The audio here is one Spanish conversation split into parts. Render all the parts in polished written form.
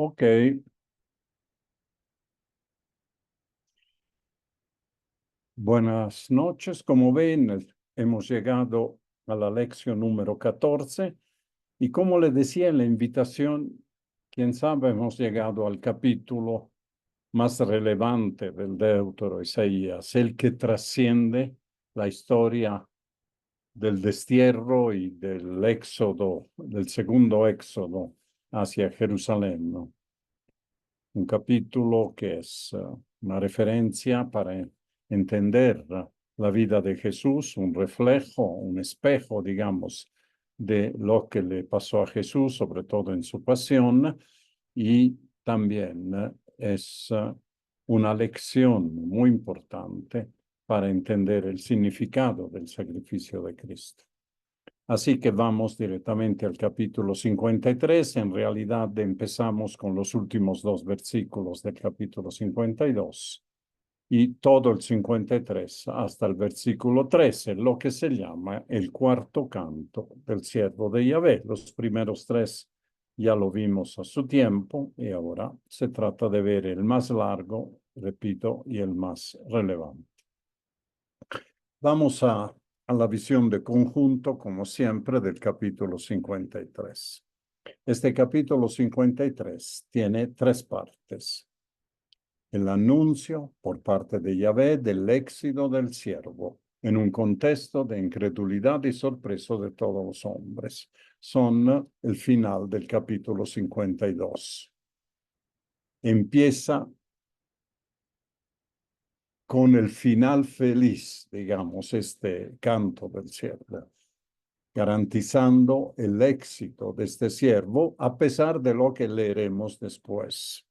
Ok, buenas noches. Como ven, hemos llegado a la lección número 14 y como les decía en la invitación, quién sabe, hemos llegado al capítulo más relevante del Deutero Isaías, el que trasciende la historia del destierro y del éxodo, del segundo éxodo hacia Jerusalén, ¿no? Un capítulo que es una referencia para entender la vida de Jesús, un reflejo, un espejo, digamos, de lo que le pasó a Jesús, sobre todo en su pasión, y también es una lección muy importante para entender el significado del sacrificio de Cristo. Así que vamos directamente al capítulo 53. En realidad empezamos con los últimos dos versículos del capítulo 52 y todo el 53 hasta el versículo 13, lo que se llama el cuarto canto del siervo de Yahvé. Los primeros tres ya lo vimos a su tiempo y ahora se trata de ver el más largo, repito, y el más relevante. Vamos a la visión de conjunto, como siempre, del capítulo 53. Este capítulo 53 tiene tres partes. El anuncio por parte de Yahvé del éxodo del siervo en un contexto de incredulidad y sorpresa de todos los hombres. Son el final del capítulo 52. Empieza con el final feliz, digamos, este canto del siervo, garantizando el éxito de este siervo a pesar de lo que leeremos después.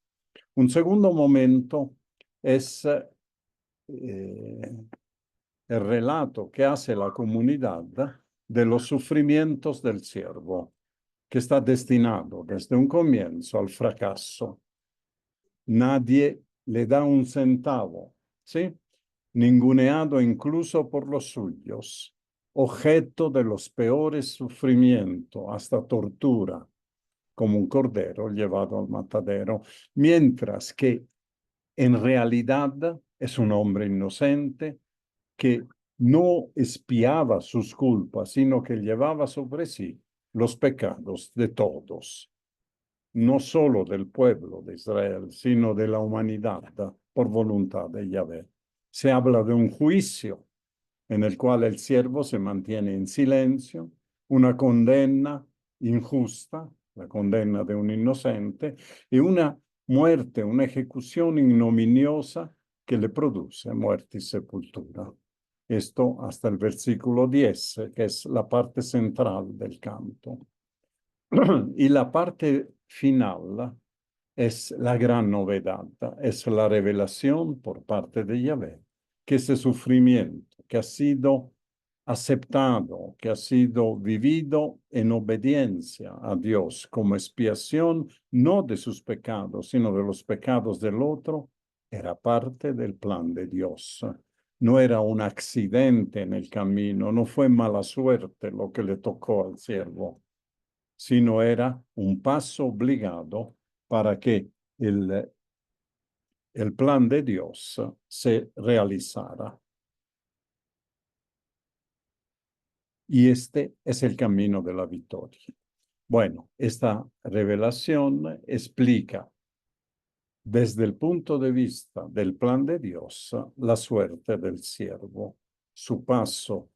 Un segundo momento es el relato que hace la comunidad de los sufrimientos del siervo, que está destinado desde un comienzo al fracaso. Nadie le da un centavo, ¿sí? Ninguneado incluso por los suyos, objeto de los peores sufrimientos, hasta tortura, como un cordero llevado al matadero, mientras que en realidad es un hombre inocente que no expiaba sus culpas, sino que llevaba sobre sí los pecados de todos, no solo del pueblo de Israel, sino de la humanidad por voluntad de Yahvé. Se habla de un juicio en el cual el siervo se mantiene en silencio, una condena injusta, la condena de un inocente, y una muerte, una ejecución ignominiosa que le produce muerte y sepultura. Esto hasta el versículo 10, que es la parte central del canto. Y la parte final es la gran novedad, es la revelación por parte de Yahvé, que ese sufrimiento que ha sido aceptado, que ha sido vivido en obediencia a Dios como expiación, no de sus pecados, sino de los pecados del otro, era parte del plan de Dios. No era un accidente en el camino, no fue mala suerte lo que le tocó al siervo, sino era un paso obligado para que el plan de Dios se realizara. Y este es el camino de la victoria. Bueno, esta revelación explica desde el punto de vista del plan de Dios la suerte del siervo, su paso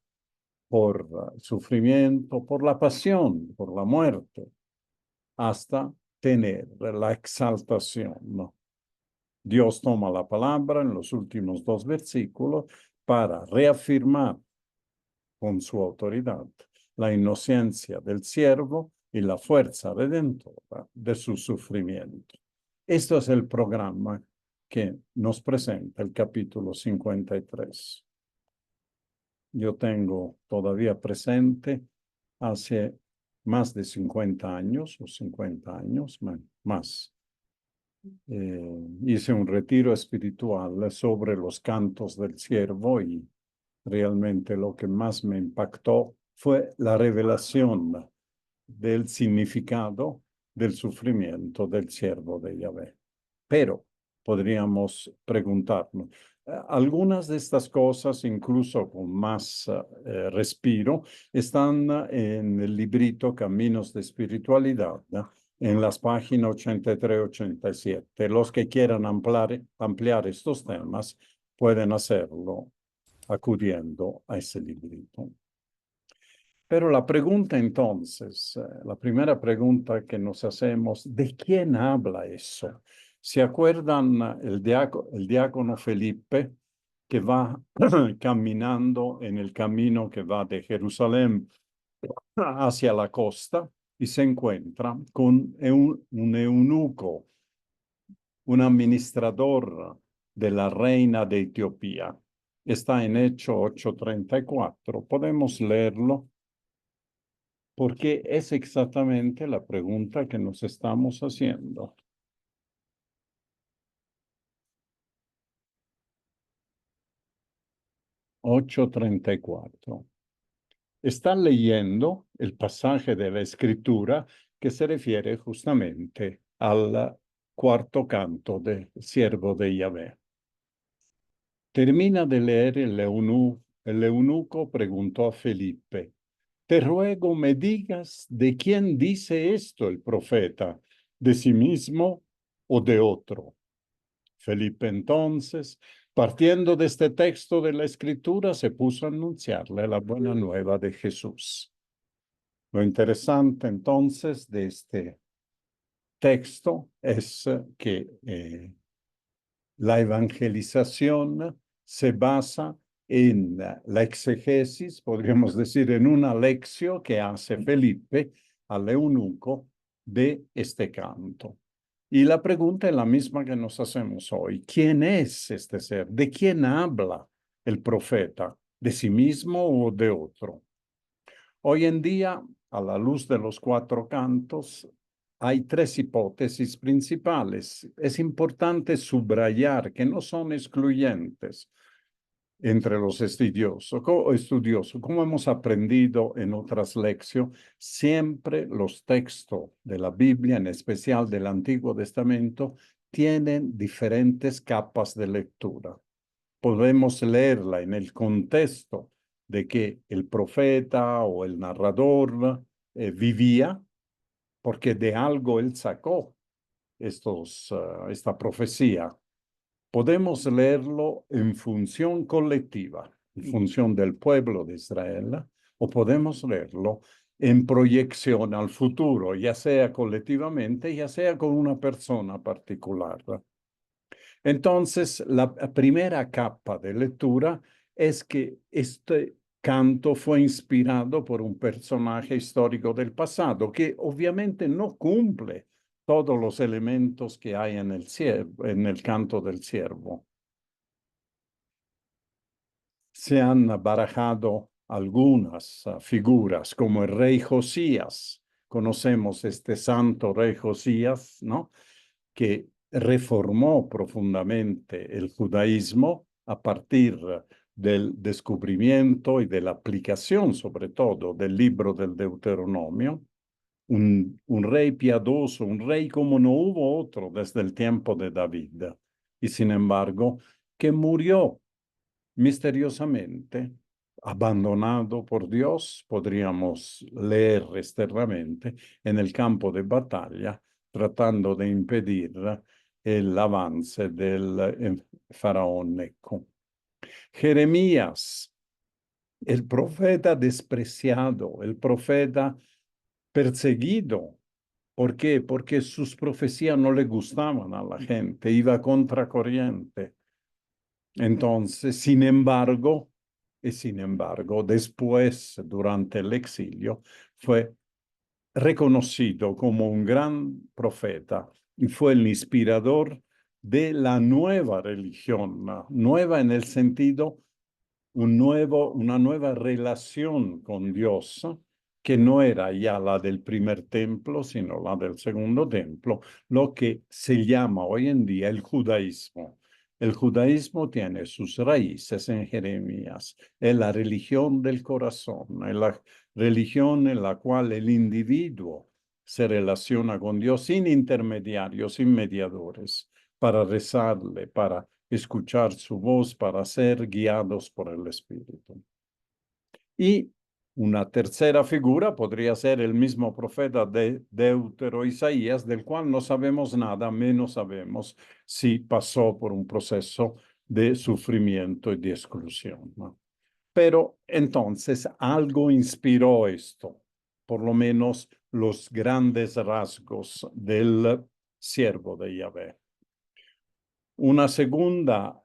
por sufrimiento, por la pasión, por la muerte, hasta tener la exaltación. Dios toma la palabra en los últimos dos versículos para reafirmar con su autoridad la inocencia del siervo y la fuerza redentora de su sufrimiento. Esto es el programa que nos presenta el capítulo 53. Yo tengo todavía presente hace más de 50 años o 50 años más. Hice un retiro espiritual sobre los cantos del siervo y realmente lo que más me impactó fue la revelación del significado del sufrimiento del siervo de Yahvé. Pero podríamos preguntarnos, algunas de estas cosas, incluso con más respiro, están en el librito Caminos de Espiritualidad, ¿no? En las páginas 83-87. Los que quieran ampliar estos temas pueden hacerlo acudiendo a ese librito. Pero la pregunta entonces, la primera pregunta que nos hacemos, ¿de quién habla eso? ¿Se acuerdan el diácono Felipe que va caminando en el camino que va de Jerusalén hacia la costa y se encuentra con un eunuco, un administrador de la reina de Etiopía? Está en Hecho 8:34. Podemos leerlo porque es exactamente la pregunta que nos estamos haciendo. 8:34. Está leyendo el pasaje de la Escritura que se refiere justamente al cuarto canto del siervo de Yahvé. Termina de leer el eunuco preguntó a Felipe: te ruego me digas de quién dice esto el profeta, de sí mismo o de otro. Felipe entonces, partiendo de este texto de la Escritura, se puso a anunciarle la buena nueva de Jesús. Lo interesante entonces de este texto es que la evangelización se basa en la exegesis, podríamos decir, en una lección que hace Felipe al eunuco de este canto. Y la pregunta es la misma que nos hacemos hoy. ¿Quién es este ser? ¿De quién habla el profeta? ¿De sí mismo o de otro? Hoy en día, a la luz de los cuatro cantos, hay tres hipótesis principales. Es importante subrayar que no son excluyentes entre los estudiosos. Como hemos aprendido en otras lecciones, siempre los textos de la Biblia, en especial del Antiguo Testamento, tienen diferentes capas de lectura. Podemos leerla en el contexto de que el profeta o el narrador vivía, porque de algo él sacó esta profecía. Podemos leerlo en función colectiva, en función del pueblo de Israel, o podemos leerlo en proyección al futuro, ya sea colectivamente, ya sea con una persona particular. Entonces, la primera capa de lectura es que este canto fue inspirado por un personaje histórico del pasado que obviamente no cumple todos los elementos que hay en el canto del siervo. Se han barajado algunas figuras, como el rey Josías. Conocemos este santo rey Josías, ¿no? Que reformó profundamente el judaísmo a partir del descubrimiento y de la aplicación, sobre todo, del libro del Deuteronomio. Un rey piadoso, un rey como no hubo otro desde el tiempo de David. Y sin embargo, que murió misteriosamente, abandonado por Dios, podríamos leer externamente, en el campo de batalla, tratando de impedir el avance del faraón Neco. Jeremías, el profeta despreciado, el profeta perseguido. ¿Por qué? Porque sus profecías no le gustaban a la gente, iba contracorriente. Entonces, sin embargo, después, durante el exilio, fue reconocido como un gran profeta y fue el inspirador de la nueva religión, nueva en el sentido, una nueva relación con Dios, que no era ya la del primer templo, sino la del segundo templo, lo que se llama hoy en día el judaísmo. El judaísmo tiene sus raíces en Jeremías, es la religión del corazón, es la religión en la cual el individuo se relaciona con Dios sin intermediarios, sin mediadores, para rezarle, para escuchar su voz, para ser guiados por el Espíritu. Y una tercera figura podría ser el mismo profeta de Deutero Isaías, del cual no sabemos nada, menos sabemos si pasó por un proceso de sufrimiento y de exclusión, ¿no? Pero entonces algo inspiró esto, por lo menos los grandes rasgos del siervo de Yahvé. Una segunda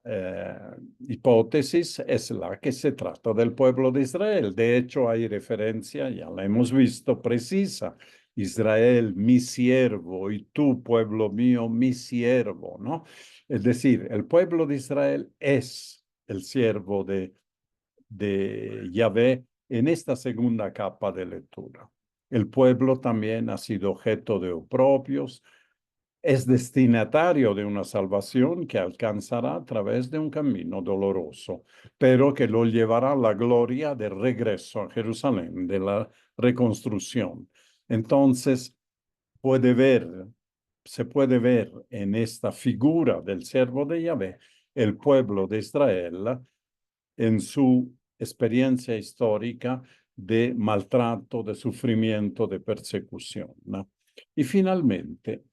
hipótesis es la que se trata del pueblo de Israel. De hecho, hay referencia, ya la hemos visto, precisa. Israel, mi siervo, y tú, pueblo mío, mi siervo, ¿no? Es decir, el pueblo de Israel es el siervo de Yahvé en esta segunda capa de lectura. El pueblo también ha sido objeto de oprobios, es destinatario de una salvación que alcanzará a través de un camino doloroso, pero que lo llevará a la gloria del regreso a Jerusalén, de la reconstrucción. Entonces, se puede ver en esta figura del siervo de Yahvé el pueblo de Israel en su experiencia histórica de maltrato, de sufrimiento, de persecución, ¿no? Y finalmente,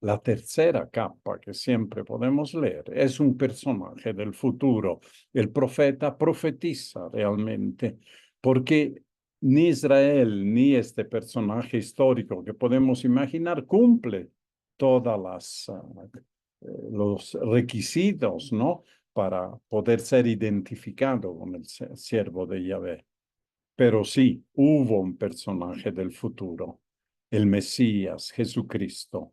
la tercera capa que siempre podemos leer es un personaje del futuro. El profeta profetiza realmente, porque ni Israel ni este personaje histórico que podemos imaginar cumple todas los requisitos, ¿no? Para poder ser identificado con el siervo de Yahvé. Pero sí, hubo un personaje del futuro, el Mesías, Jesucristo.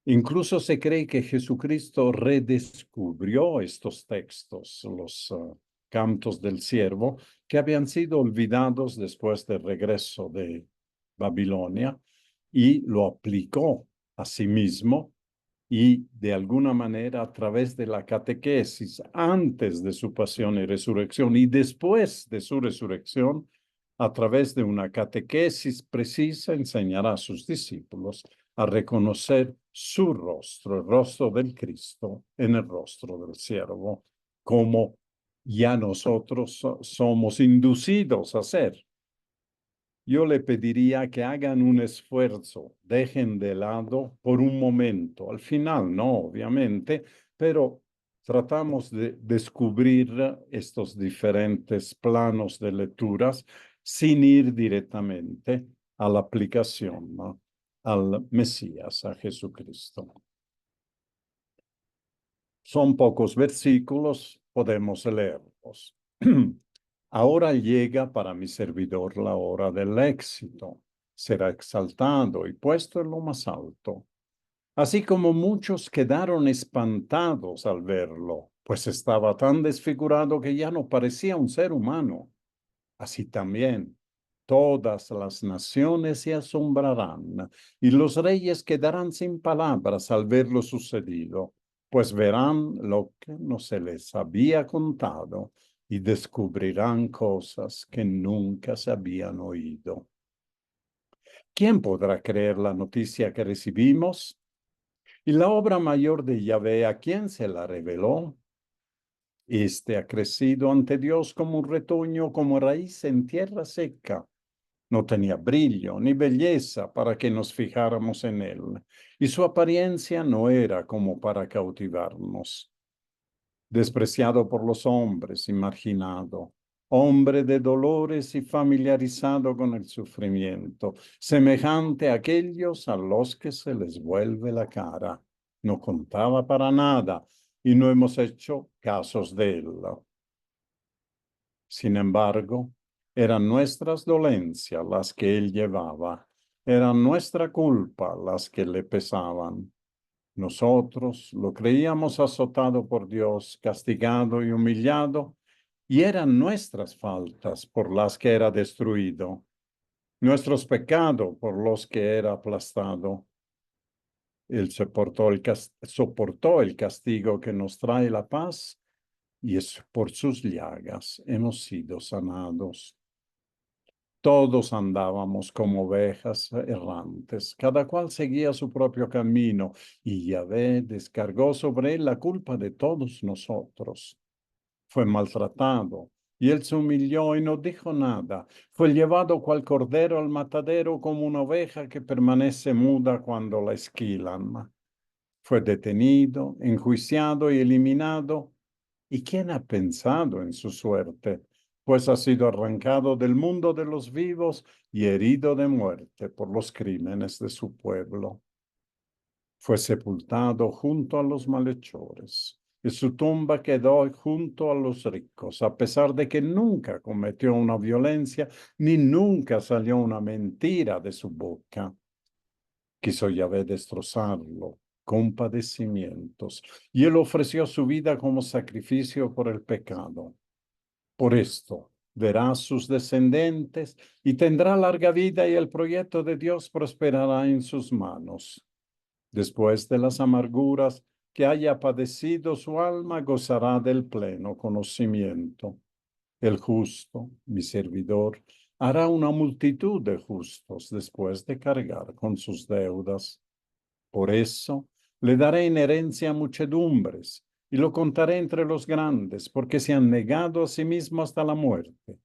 Incluso se cree que Jesucristo redescubrió estos textos, los cantos del siervo, que habían sido olvidados después del regreso de Babilonia, y lo aplicó a sí mismo y de alguna manera a través de la catequesis antes de su pasión y resurrección y después de su resurrección, a través de una catequesis precisa, enseñará a sus discípulos a reconocer su rostro, el rostro del Cristo en el rostro del siervo, como ya nosotros somos inducidos a hacer. Yo le pediría que hagan un esfuerzo, dejen de lado por un momento, al final no, obviamente, pero tratamos de descubrir estos diferentes planos de lecturas sin ir directamente a la aplicación, ¿no? Al Mesías, a Jesucristo. Son pocos versículos, podemos leerlos. Ahora llega para mi servidor la hora del éxito. Será exaltado y puesto en lo más alto. Así como muchos quedaron espantados al verlo, pues estaba tan desfigurado que ya no parecía un ser humano. Así también todas las naciones se asombrarán y los reyes quedarán sin palabras al ver lo sucedido, pues verán lo que no se les había contado y descubrirán cosas que nunca se habían oído. ¿Quién podrá creer la noticia que recibimos? Y la obra mayor de Yahvé, ¿a quién se la reveló? Este ha crecido ante Dios como un retoño, como raíz en tierra seca. No tenía brillo ni belleza para que nos fijáramos en él, y su apariencia no era como para cautivarnos. Despreciado por los hombres y marginado, hombre de dolores y familiarizado con el sufrimiento, semejante a aquellos a los que se les vuelve la cara. No contaba para nada y no hemos hecho casos de él. Sin embargo, eran nuestras dolencias las que él llevaba, eran nuestra culpa las que le pesaban. Nosotros lo creíamos azotado por Dios, castigado y humillado, y eran nuestras faltas por las que era destruido, nuestros pecados por los que era aplastado. Él soportó el castigo que nos trae la paz, y es por sus llagas hemos sido sanados. Todos andábamos como ovejas errantes, cada cual seguía su propio camino, y Yahvé descargó sobre él la culpa de todos nosotros. Fue maltratado, y él se humilló y no dijo nada. Fue llevado cual cordero al matadero, como una oveja que permanece muda cuando la esquilan. Fue detenido, enjuiciado y eliminado. ¿Y quién ha pensado en su suerte? Pues ha sido arrancado del mundo de los vivos y herido de muerte por los crímenes de su pueblo. Fue sepultado junto a los malhechores, y su tumba quedó junto a los ricos, a pesar de que nunca cometió una violencia, ni nunca salió una mentira de su boca. Quiso Yahvé destrozarlo con padecimientos, y él ofreció su vida como sacrificio por el pecado. Por esto verá a sus descendientes y tendrá larga vida, y el proyecto de Dios prosperará en sus manos. Después de las amarguras que haya padecido su alma, gozará del pleno conocimiento. El justo, mi servidor, hará una multitud de justos después de cargar con sus deudas. Por eso le daré en herencia muchedumbres, y lo contaré entre los grandes, porque se han negado a sí mismo hasta la muerte.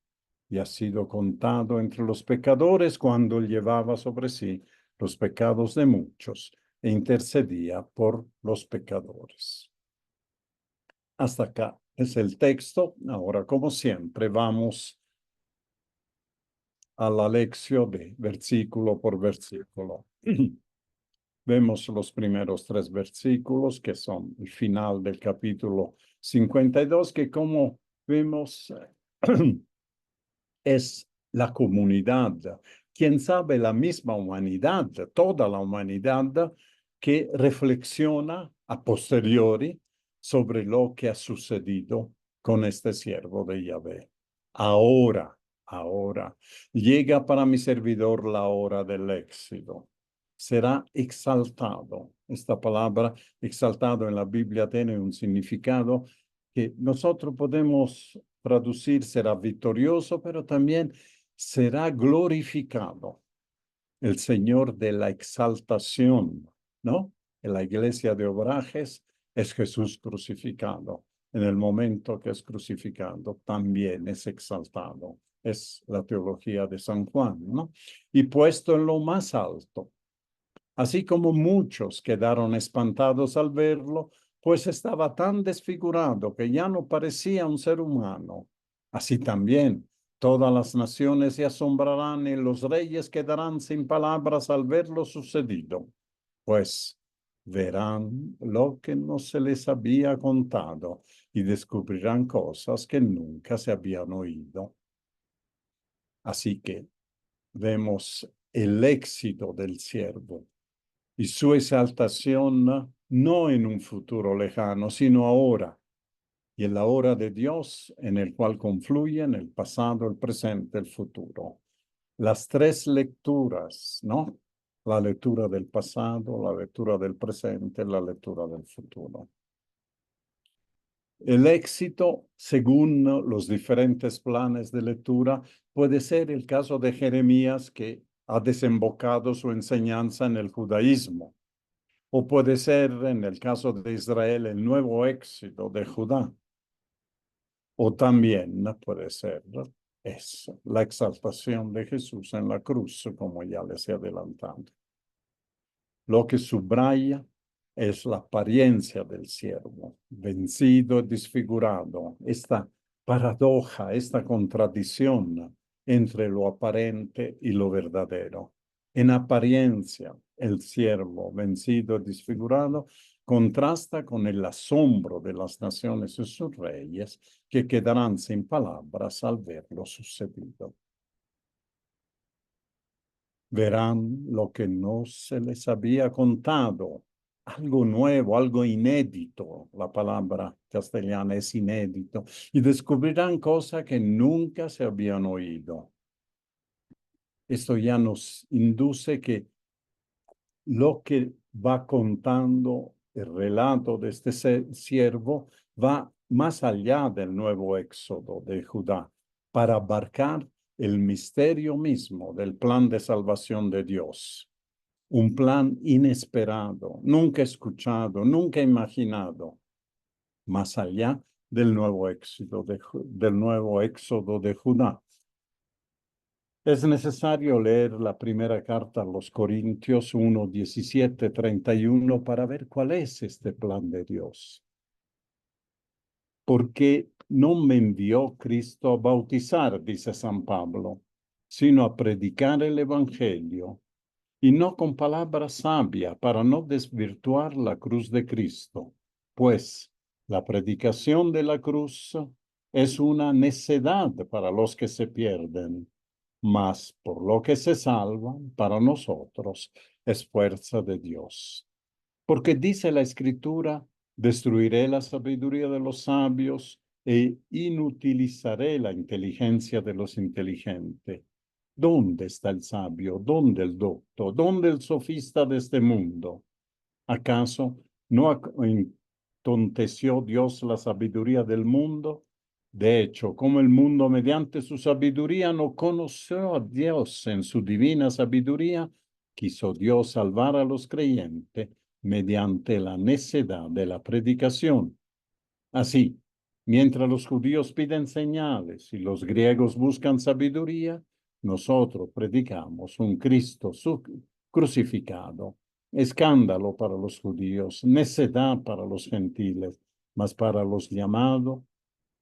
Y ha sido contado entre los pecadores cuando él llevaba sobre sí los pecados de muchos e intercedía por los pecadores. Hasta acá es el texto. Ahora, como siempre, vamos a la lección de versículo por versículo. Vemos los primeros 3 versículos, que son el final del capítulo 52, que como vemos es la comunidad, quién sabe la misma humanidad, toda la humanidad, que reflexiona a posteriori sobre lo que ha sucedido con este siervo de Yahvé. Ahora, llega para mi servidor la hora del éxito. Será exaltado. Esta palabra exaltado en la Biblia tiene un significado que nosotros podemos traducir: será victorioso, pero también será glorificado. El Señor de la exaltación, ¿no? En la iglesia de Obrajes es Jesús crucificado. En el momento que es crucificado, también es exaltado. Es la teología de San Juan, ¿no? Y puesto en lo más alto. Así como muchos quedaron espantados al verlo, pues estaba tan desfigurado que ya no parecía un ser humano. Así también todas las naciones se asombrarán, y los reyes quedarán sin palabras al ver lo sucedido, pues verán lo que no se les había contado y descubrirán cosas que nunca se habían oído. Así que vemos el éxito del siervo y su exaltación no en un futuro lejano, sino ahora, y en la hora de Dios, en el cual confluyen el pasado, el presente, el futuro. Las 3 lecturas, ¿no? La lectura del pasado, la lectura del presente, la lectura del futuro. El éxito, según los diferentes planes de lectura, puede ser el caso de Jeremías, que ha desembocado su enseñanza en el judaísmo. O puede ser, en el caso de Israel, el nuevo éxito de Judá. O también puede ser la exaltación de Jesús en la cruz, como ya les he adelantado. Lo que subraya es la apariencia del siervo, vencido y desfigurado. Esta paradoja, esta contradicción entre lo aparente y lo verdadero. En apariencia, el siervo vencido y desfigurado contrasta con el asombro de las naciones y sus reyes, que quedarán sin palabras al ver lo sucedido. Verán lo que no se les había contado, algo nuevo, algo inédito. La palabra castellana es inédito. Y descubrirán cosas que nunca se habían oído. Esto ya nos induce que lo que va contando el relato de este siervo va más allá del nuevo éxodo de Judá, para abarcar el misterio mismo del plan de salvación de Dios. Un plan inesperado, nunca escuchado, nunca imaginado, más allá del nuevo éxodo de Judá. Es necesario leer la primera carta a los Corintios 1, 17, 31 para ver cuál es este plan de Dios. Porque no me envió Cristo a bautizar, dice San Pablo, sino a predicar el Evangelio, y no con palabras sabias para no desvirtuar la cruz de Cristo, pues la predicación de la cruz es una necedad para los que se pierden, mas por lo que se salvan, para nosotros es fuerza de Dios. Porque dice la Escritura, destruiré la sabiduría de los sabios e inutilizaré la inteligencia de los inteligentes. ¿Dónde está el sabio? ¿Dónde el docto? ¿Dónde el sofista de este mundo? ¿Acaso no entonteció Dios la sabiduría del mundo? De hecho, como el mundo mediante su sabiduría no conoció a Dios en su divina sabiduría, quiso Dios salvar a los creyentes mediante la necedad de la predicación. Así, mientras los judíos piden señales y los griegos buscan sabiduría, nosotros predicamos un Cristo crucificado, escándalo para los judíos, necedad para los gentiles, mas para los llamados,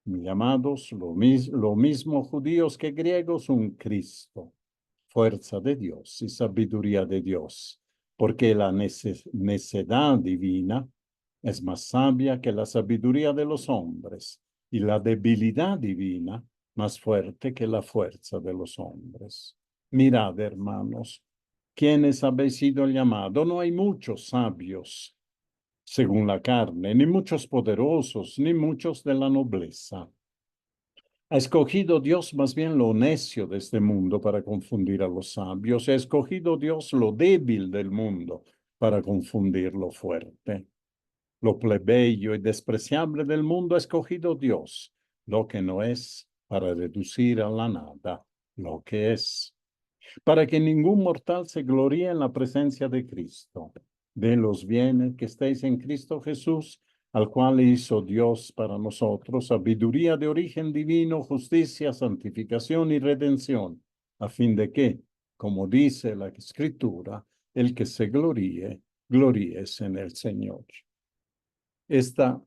lo mismo judíos que griegos, un Cristo, fuerza de Dios y sabiduría de Dios, porque la necedad divina es más sabia que la sabiduría de los hombres, y la debilidad divina más fuerte que la fuerza de los hombres. Mirad, hermanos, quienes habéis sido llamados, no hay muchos sabios según la carne, ni muchos poderosos, ni muchos de la nobleza. Ha escogido Dios más bien lo necio de este mundo para confundir a los sabios. Ha escogido Dios lo débil del mundo para confundir lo fuerte. Lo plebeyo y despreciable del mundo ha escogido Dios, lo que no es, para reducir a la nada lo que es, para que ningún mortal se gloríe en la presencia de Cristo. De los bienes que estéis en Cristo Jesús, al cual hizo Dios para nosotros sabiduría de origen divino, justicia, santificación y redención, a fin de que, como dice la Escritura, el que se gloríe, gloríese en el Señor. Esta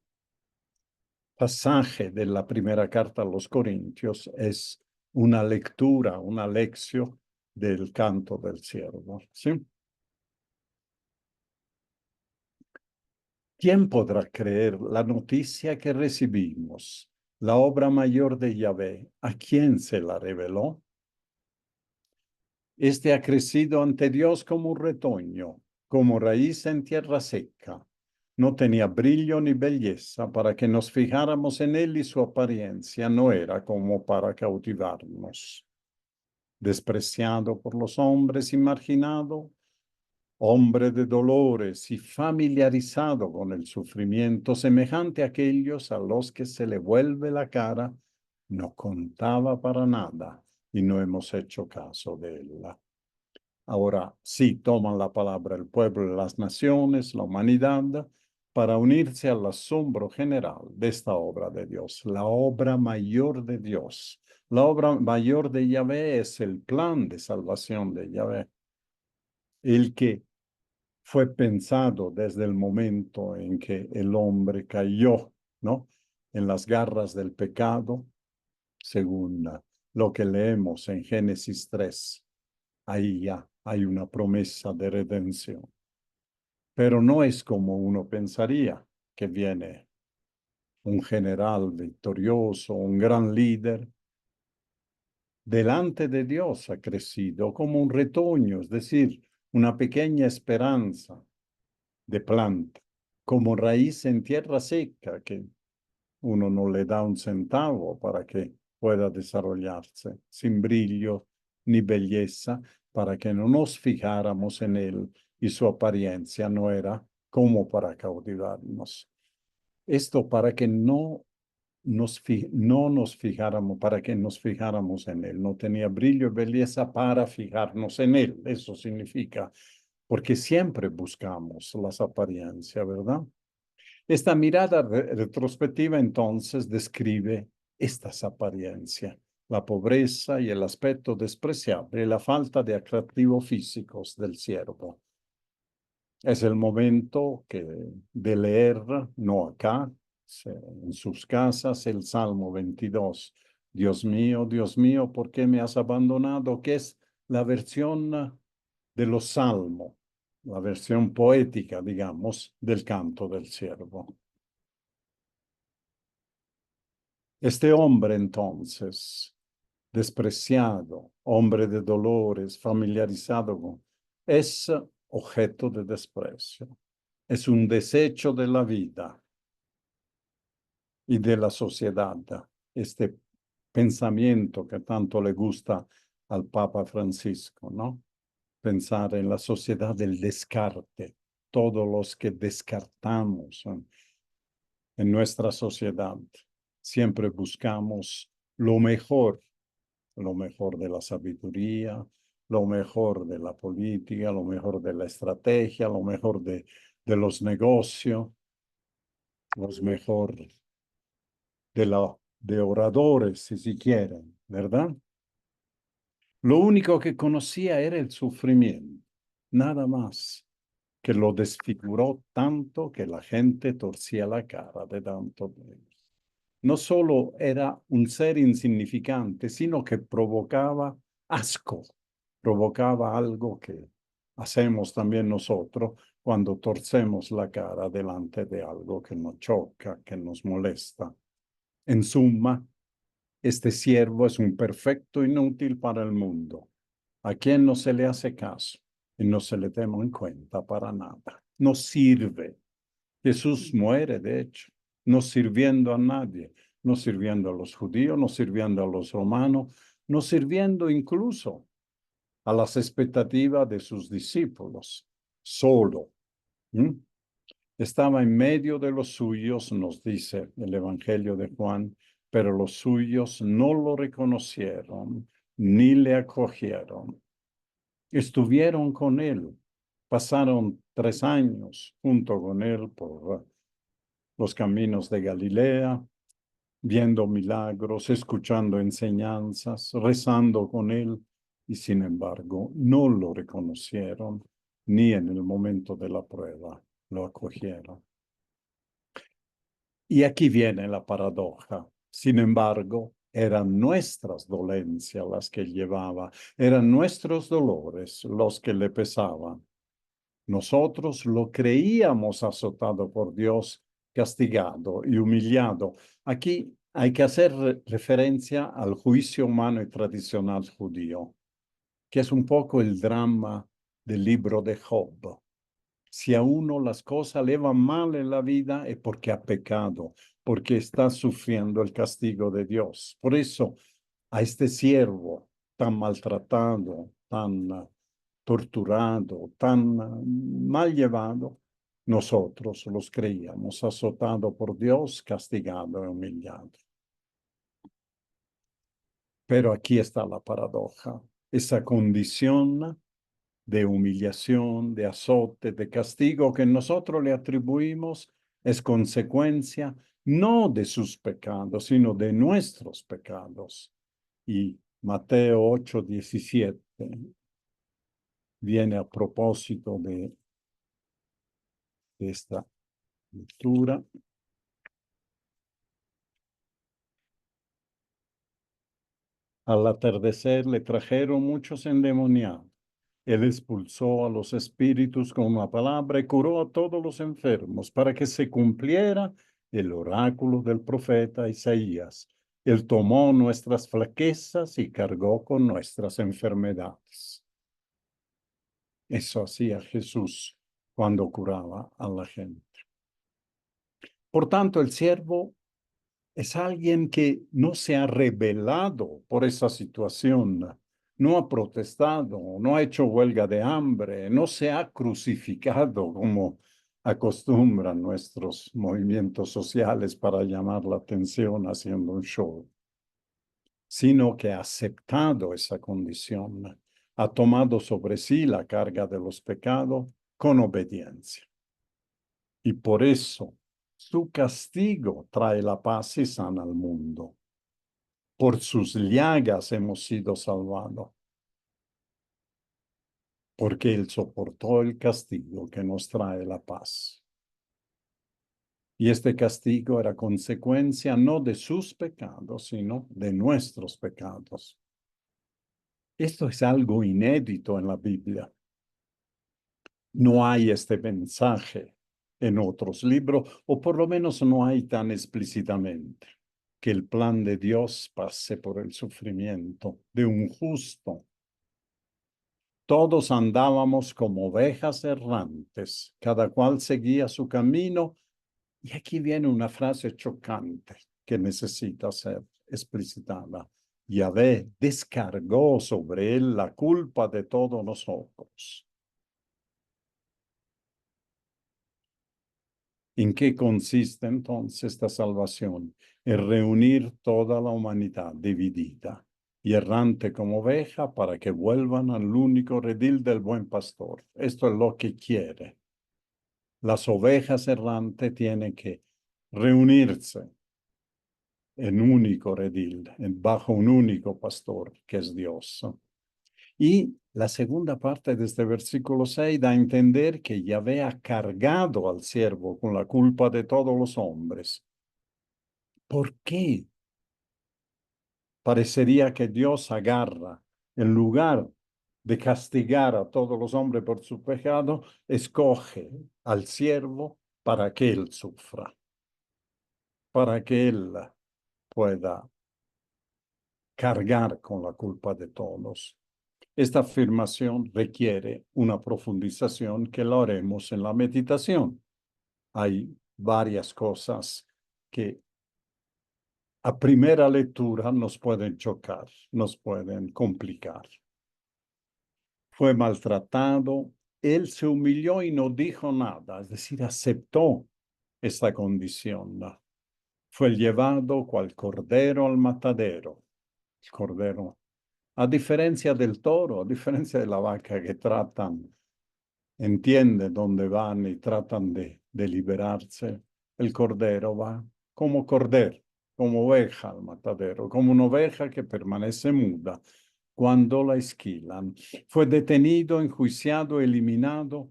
pasaje de la primera carta a los Corintios es una lectura, una lección del canto del siervo. ¿Sí? ¿Quién podrá creer la noticia que recibimos? La obra mayor de Yahvé, ¿a quién se la reveló? Este ha crecido ante Dios como un retoño, como raíz en tierra seca. No tenía brillo ni belleza para que nos fijáramos en él y su apariencia no era como para cautivarnos. Despreciado por los hombres y marginado, hombre de dolores y familiarizado con el sufrimiento, semejante a aquellos a los que se le vuelve la cara, no contaba para nada y no hemos hecho caso de él. Ahora sí toman la palabra el pueblo de las naciones, la humanidad, para unirse al asombro general de esta obra de Dios, la obra mayor de Dios. La obra mayor de Yahvé es el plan de salvación de Yahvé, el que fue pensado desde el momento en que el hombre cayó, ¿no? En las garras del pecado, según lo que leemos en Génesis 3. Ahí ya hay una promesa de redención. Pero no es como uno pensaría, que viene un general victorioso, un gran líder. Delante de Dios ha crecido como un retoño, es decir, una pequeña esperanza de planta, como raíz en tierra seca, que uno no le da un centavo para que pueda desarrollarse, sin brillo ni belleza, para que no nos fijáramos en él y su apariencia no era como para cautivarnos. Esto para que no no nos fijáramos, para que nos fijáramos en él. No tenía brillo y belleza para fijarnos en él. Eso significa, porque siempre buscamos las apariencias, ¿verdad? Esta mirada retrospectiva entonces describe estas apariencias, la pobreza y el aspecto despreciable, la falta de atractivos físicos del siervo. Es el momento de leer, no acá, en sus casas, el Salmo 22. Dios mío, ¿por qué me has abandonado? Que es la versión de los salmos, la versión poética, digamos, del canto del siervo. Este hombre entonces, despreciado, hombre de dolores, familiarizado con, es objeto de desprecio. Es un desecho de la vida y de la sociedad. Este pensamiento que tanto le gusta al Papa Francisco, ¿no? Pensar en la sociedad del descarte, todos los que descartamos en nuestra sociedad. Siempre buscamos lo mejor de la sabiduría, lo mejor de la política, lo mejor de la estrategia, lo mejor de los negocios, los mejor de oradores, si quieren, ¿verdad? Lo único que conocía era el sufrimiento, nada más, que lo desfiguró tanto que la gente torcía la cara de tanto ver. No solo era un ser insignificante, sino que provocaba asco, provocaba algo que hacemos también nosotros cuando torcemos la cara delante de algo que nos choca, que nos molesta. En suma, este siervo es un perfecto inútil para el mundo, a quien no se le hace caso y no se le toma en cuenta para nada. No sirve. Jesús muere, de hecho, no sirviendo a nadie, no sirviendo a los judíos, no sirviendo a los romanos, no sirviendo incluso a las expectativas de sus discípulos, solo. ¿Mm? Estaba en medio de los suyos, nos dice el Evangelio de Juan, pero los suyos no lo reconocieron ni le acogieron. Estuvieron con él, pasaron 3 años junto con él por los caminos de Galilea, viendo milagros, escuchando enseñanzas, rezando con él, y sin embargo no lo reconocieron ni en el momento de la prueba lo acogieron. Y aquí viene la paradoja. Sin embargo, eran nuestras dolencias las que llevaba, eran nuestros dolores los que le pesaban. Nosotros lo creíamos azotado por Dios, castigado y humillado. Aquí hay que hacer referencia al juicio humano y tradicional judío, que es un poco el drama del libro de Job. Si a uno las cosas le van mal en la vida es porque ha pecado, porque está sufriendo el castigo de Dios. Por eso a este siervo tan maltratado, tan torturado, tan mal llevado, nosotros los creíamos azotado por Dios, castigado y humillado. Pero aquí está la paradoja. Esa condición de humillación, de azote, de castigo que nosotros le atribuimos es consecuencia no de sus pecados, sino de nuestros pecados. Y Mateo 8:17 viene a propósito de esta lectura. Al atardecer le trajeron muchos endemoniados. Él expulsó a los espíritus con una palabra y curó a todos los enfermos para que se cumpliera el oráculo del profeta Isaías. Él tomó nuestras flaquezas y cargó con nuestras enfermedades. Eso hacía Jesús cuando curaba a la gente. Por tanto, el siervo es alguien que no se ha rebelado por esa situación, no ha protestado, no ha hecho huelga de hambre, no se ha crucificado como acostumbran nuestros movimientos sociales para llamar la atención haciendo un show, sino que ha aceptado esa condición, ha tomado sobre sí la carga de los pecados con obediencia. Y por eso su castigo trae la paz y sana al mundo. Por sus llagas hemos sido salvados, porque Él soportó el castigo que nos trae la paz. Y este castigo era consecuencia no de sus pecados, sino de nuestros pecados. Esto es algo inédito en la Biblia. No hay este mensaje en otros libros, o por lo menos no hay tan explícitamente, que el plan de Dios pase por el sufrimiento de un justo. Todos andábamos como ovejas errantes, cada cual seguía su camino. Y aquí viene una frase chocante que necesita ser explicitada. Yahvé descargó sobre él la culpa de todos nosotros. ¿En qué consiste entonces esta salvación? En reunir toda la humanidad dividida y errante como oveja para que vuelvan al único redil del buen pastor. Esto es lo que quiere. Las ovejas errantes tienen que reunirse en único redil, bajo un único pastor, que es Dios. Y la segunda parte de este versículo 6 da a entender que Yahvé ha cargado al siervo con la culpa de todos los hombres. ¿Por qué? Parecería que Dios agarra, en lugar de castigar a todos los hombres por su pecado, escoge al siervo para que él sufra, para que él pueda cargar con la culpa de todos. Esta afirmación requiere una profundización que lo haremos en la meditación. Hay varias cosas que a primera lectura nos pueden chocar, nos pueden complicar. Fue maltratado, él se humilló y no dijo nada, es decir, aceptó esta condición. Fue llevado cual cordero al matadero. El cordero, a diferencia del toro, a diferencia de la vaca que entiende dónde van y tratan de liberarse, el cordero va como cordero, como oveja al matadero, como una oveja que permanece muda cuando la esquilan. Fue detenido, enjuiciado, eliminado.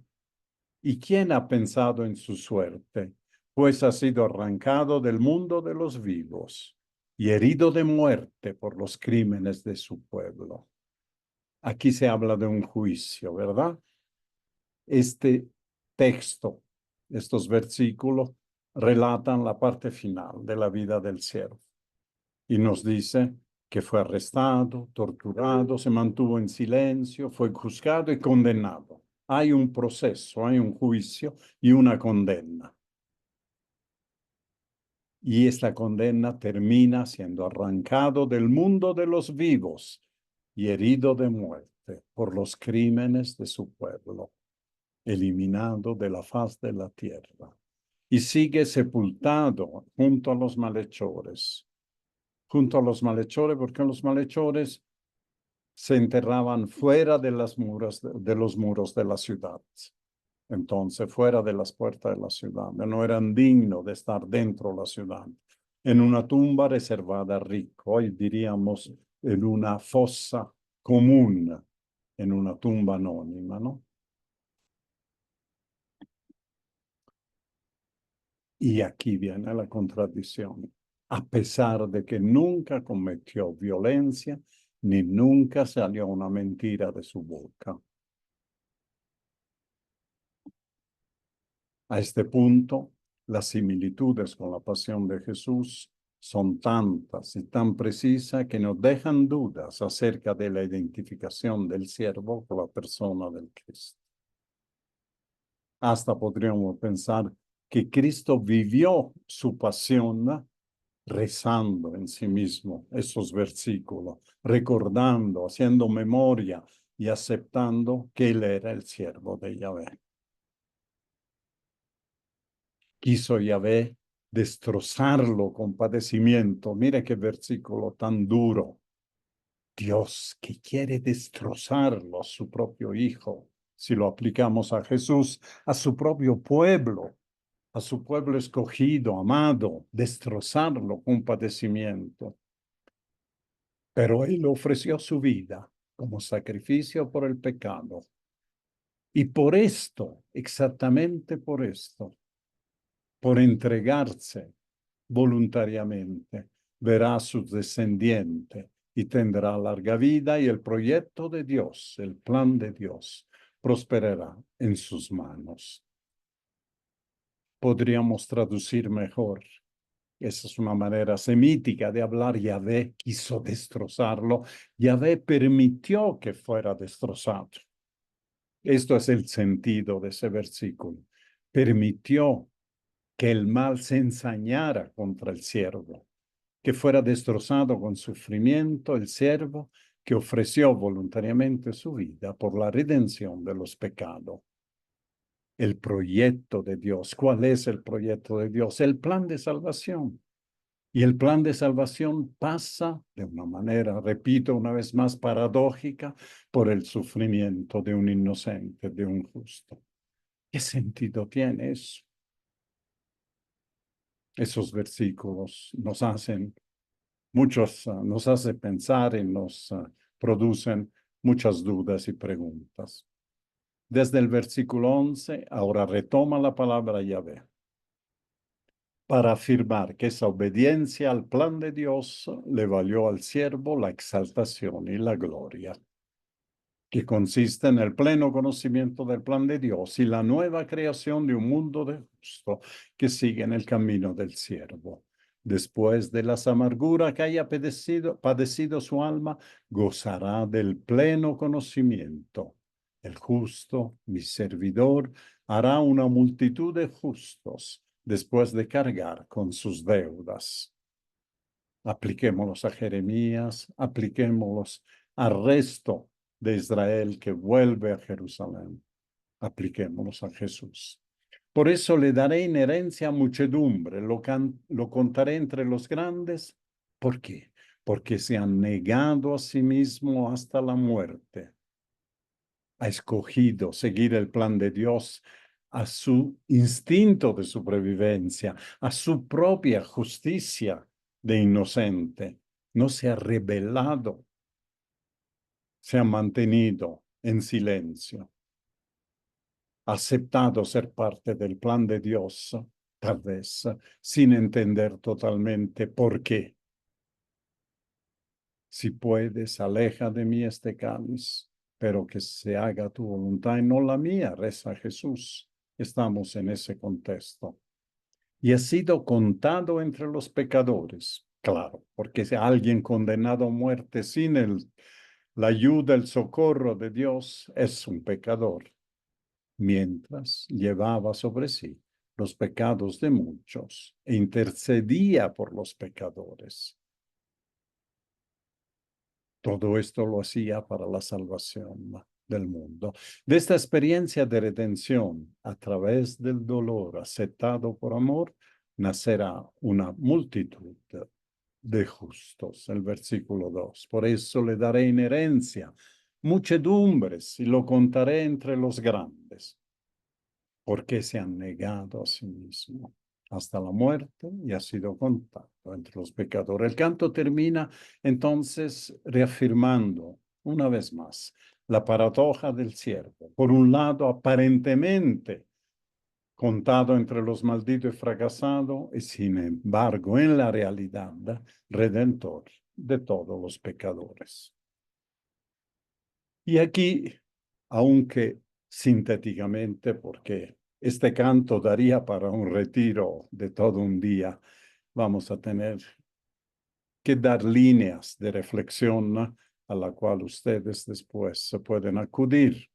¿Y quién ha pensado en su suerte? Pues ha sido arrancado del mundo de los vivos y herido de muerte por los crímenes de su pueblo. Aquí se habla de un juicio, ¿verdad? Este texto, estos versículos, relatan la parte final de la vida del siervo y nos dice que fue arrestado, torturado, se mantuvo en silencio, fue juzgado y condenado. Hay un proceso, hay un juicio y una condena. Y esta condena termina siendo arrancado del mundo de los vivos y herido de muerte por los crímenes de su pueblo, eliminado de la faz de la tierra. Y sigue sepultado junto a los malhechores. Junto a los malhechores, porque los malhechores se enterraban fuera de los muros de la ciudad. Entonces, fuera de las puertas de la ciudad. No eran dignos de estar dentro de la ciudad. En una tumba reservada a ricos. Hoy diríamos en una fosa común, en una tumba anónima, ¿no? Y aquí viene la contradicción. A pesar de que nunca cometió violencia, ni nunca salió una mentira de su boca. A este punto, las similitudes con la pasión de Jesús son tantas y tan precisas que nos dejan dudas acerca de la identificación del siervo con la persona del Cristo. Hasta podríamos pensar que Cristo vivió su pasión rezando en sí mismo esos versículos, recordando, haciendo memoria y aceptando que él era el siervo de Yahvé. Quiso Yahvé destrozarlo con padecimiento. Mire qué versículo tan duro. Dios que quiere destrozarlo a su propio Hijo, si lo aplicamos a Jesús, a su propio pueblo, a su pueblo escogido, amado, destrozarlo con padecimiento. Pero Él ofreció su vida como sacrificio por el pecado. Y por esto, exactamente por esto, por entregarse voluntariamente, verá a su descendiente y tendrá larga vida y el proyecto de Dios, el plan de Dios, prosperará en sus manos. Podríamos traducir mejor. Esa es una manera semítica de hablar. Yahvé quiso destrozarlo. Yahvé permitió que fuera destrozado. Esto es el sentido de ese versículo. Permitió que el mal se ensañara contra el siervo, que fuera destrozado con sufrimiento el siervo que ofreció voluntariamente su vida por la redención de los pecados. El proyecto de Dios. ¿Cuál es el proyecto de Dios? El plan de salvación. Y el plan de salvación pasa de una manera, repito una vez más, paradójica, por el sufrimiento de un inocente, de un justo. ¿Qué sentido tiene eso? Esos versículos nos hacen nos hace pensar y nos producen muchas dudas y preguntas. Desde el versículo 11, ahora retoma la palabra Yahvé para afirmar que esa obediencia al plan de Dios le valió al siervo la exaltación y la gloria, que consiste en el pleno conocimiento del plan de Dios y la nueva creación de un mundo de justo que sigue en el camino del siervo. Después de las amarguras que haya padecido su alma, gozará del pleno conocimiento. El justo, mi servidor, hará una multitud de justos después de cargar con sus deudas. Apliquémoslos a Jeremías, apliquémoslos al resto de Israel que vuelve a Jerusalén. Apliquémoslos a Jesús. Por eso le daré inherencia a muchedumbre, lo contaré entre los grandes. ¿Por qué? Porque se han negado a sí mismo hasta la muerte. Ha escogido seguir el plan de Dios a su instinto de supervivencia, a su propia justicia de inocente. No se ha rebelado, se ha mantenido en silencio, ha aceptado ser parte del plan de Dios, tal vez sin entender totalmente por qué. Si puedes, aleja de mí este cáliz, pero que se haga tu voluntad y no la mía, reza Jesús. Estamos en ese contexto. Y ha sido contado entre los pecadores, claro, porque si alguien condenado a muerte sin la ayuda, el socorro de Dios, es un pecador, mientras llevaba sobre sí los pecados de muchos e intercedía por los pecadores. Todo esto lo hacía para la salvación del mundo. De esta experiencia de redención a través del dolor aceptado por amor, nacerá una multitud de justos. El versículo 2. Por eso le daré en herencia muchedumbres y lo contaré entre los grandes, porque se han negado a sí mismos hasta la muerte y ha sido contado entre los pecadores. El canto termina entonces reafirmando una vez más la paradoja del siervo. Por un lado, aparentemente contado entre los malditos y fracasados, y sin embargo, en la realidad, redentor de todos los pecadores. Y aquí, aunque sintéticamente, porque este canto daría para un retiro de todo un día, vamos a tener que dar líneas de reflexión, ¿no?, a la cual ustedes después se pueden acudir.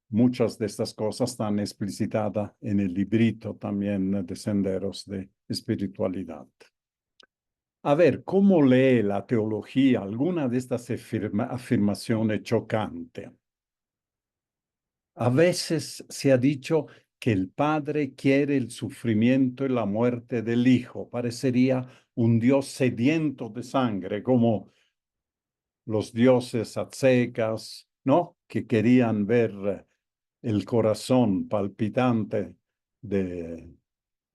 Muchas de estas cosas están explicitadas en el librito también de Senderos de Espiritualidad. A ver, ¿cómo lee la teología alguna de estas afirmaciones chocantes? A veces se ha dicho que el Padre quiere el sufrimiento y la muerte del Hijo. Parecería un Dios sediento de sangre, como los dioses aztecas, ¿no? Que querían ver el corazón palpitante del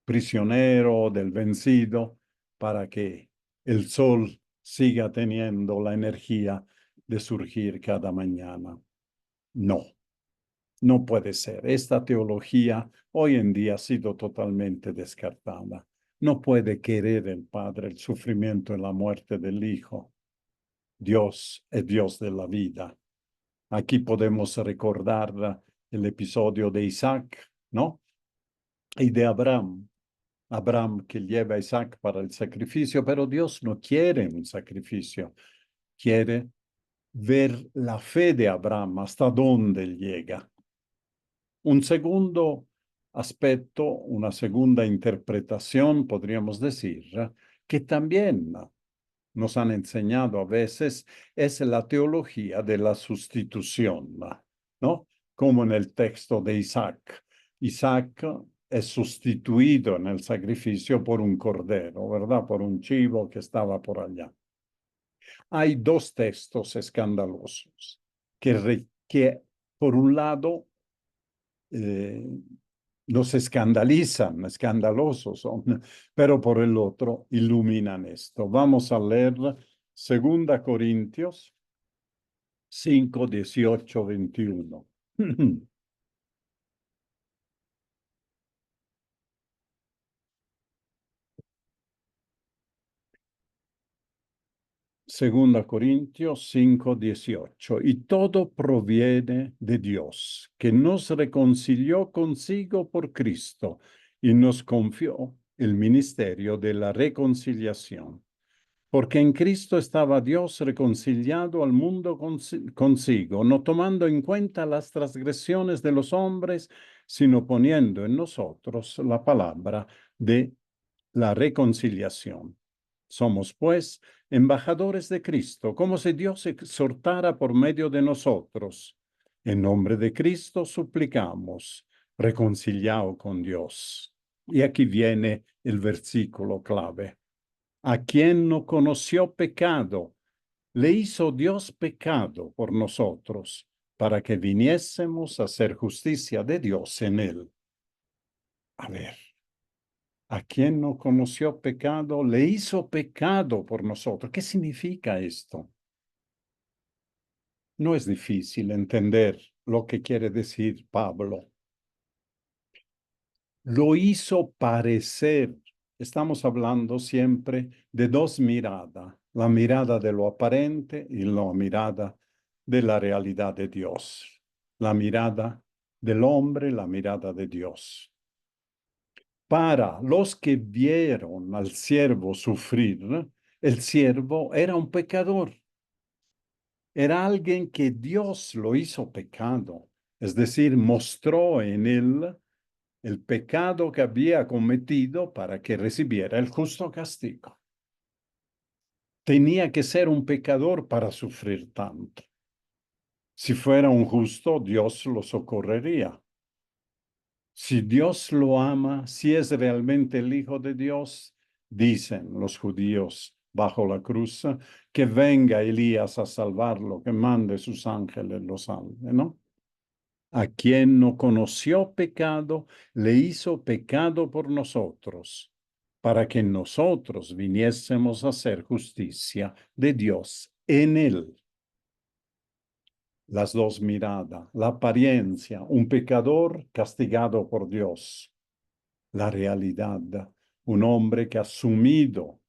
prisionero, del vencido, para que el sol siga teniendo la energía de surgir cada mañana. No, no puede ser. Esta teología hoy en día ha sido totalmente descartada. No puede querer el Padre el sufrimiento y la muerte del Hijo. Dios es Dios de la vida. Aquí podemos recordar el episodio de Isaac, ¿no? Y de Abraham. Abraham que lleva a Isaac para el sacrificio, pero Dios no quiere un sacrificio. Quiere ver la fe de Abraham, hasta dónde llega. Un segundo aspecto, una segunda interpretación, podríamos decir, que también nos han enseñado a veces, es la teología de la sustitución, ¿no? Como en el texto de Isaac. Isaac es sustituido en el sacrificio por un cordero, ¿verdad? Por un chivo que estaba por allá. Hay dos textos escandalosos que por un lado, eh, nos escandalizan, escandalosos son, pero por el otro iluminan esto. Vamos a leer 2 Corintios 5, 18, 21. Segunda Corintios 5, 18. Y todo proviene de Dios, que nos reconcilió consigo por Cristo y nos confió el ministerio de la reconciliación. Porque en Cristo estaba Dios reconciliado al mundo consigo, no tomando en cuenta las transgresiones de los hombres, sino poniendo en nosotros la palabra de la reconciliación. Somos, pues, embajadores de Cristo, como si Dios exhortara por medio de nosotros. En nombre de Cristo suplicamos, reconciliado con Dios. Y aquí viene el versículo clave. A quien no conoció pecado, le hizo Dios pecado por nosotros, para que viniésemos a hacer justicia de Dios en él. A ver, a quien no conoció pecado, le hizo pecado por nosotros. ¿Qué significa esto? No es difícil entender lo que quiere decir Pablo. Lo hizo parecer. Estamos hablando siempre de dos miradas, la mirada de lo aparente y la mirada de la realidad de Dios, la mirada del hombre, la mirada de Dios. Para los que vieron al siervo sufrir, el siervo era un pecador, era alguien que Dios lo hizo pecado, es decir, mostró en él el pecado que había cometido para que recibiera el justo castigo. Tenía que ser un pecador para sufrir tanto. Si fuera un justo, Dios lo socorrería. Si Dios lo ama, si es realmente el Hijo de Dios, dicen los judíos bajo la cruz, que venga Elías a salvarlo, que mande sus ángeles lo salve, ¿no? A quien no conoció pecado, le hizo pecado por nosotros, para que nosotros viniésemos a hacer justicia de Dios en él. Las dos miradas, la apariencia, un pecador castigado por Dios, la realidad, un hombre que ha asumido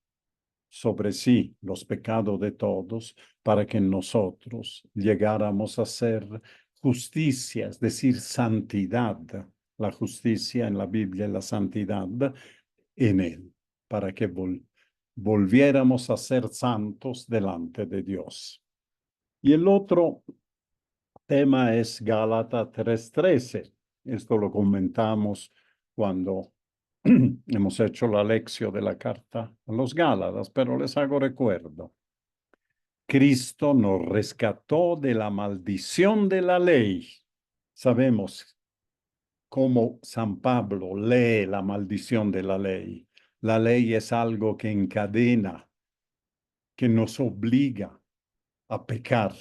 sobre sí los pecados de todos para que nosotros llegáramos a ser justicia, es decir, santidad. La justicia en la Biblia es la santidad en él, para que volviéramos a ser santos delante de Dios. Y el otro tema es Gálatas 3:13. Esto lo comentamos cuando hemos hecho la lección de la carta a los Gálatas, pero les hago recuerdo. Cristo nos rescató de la maldición de la ley. Sabemos como San Pablo lee la maldición de la ley. La ley es algo que encadena, que nos obliga a pecar,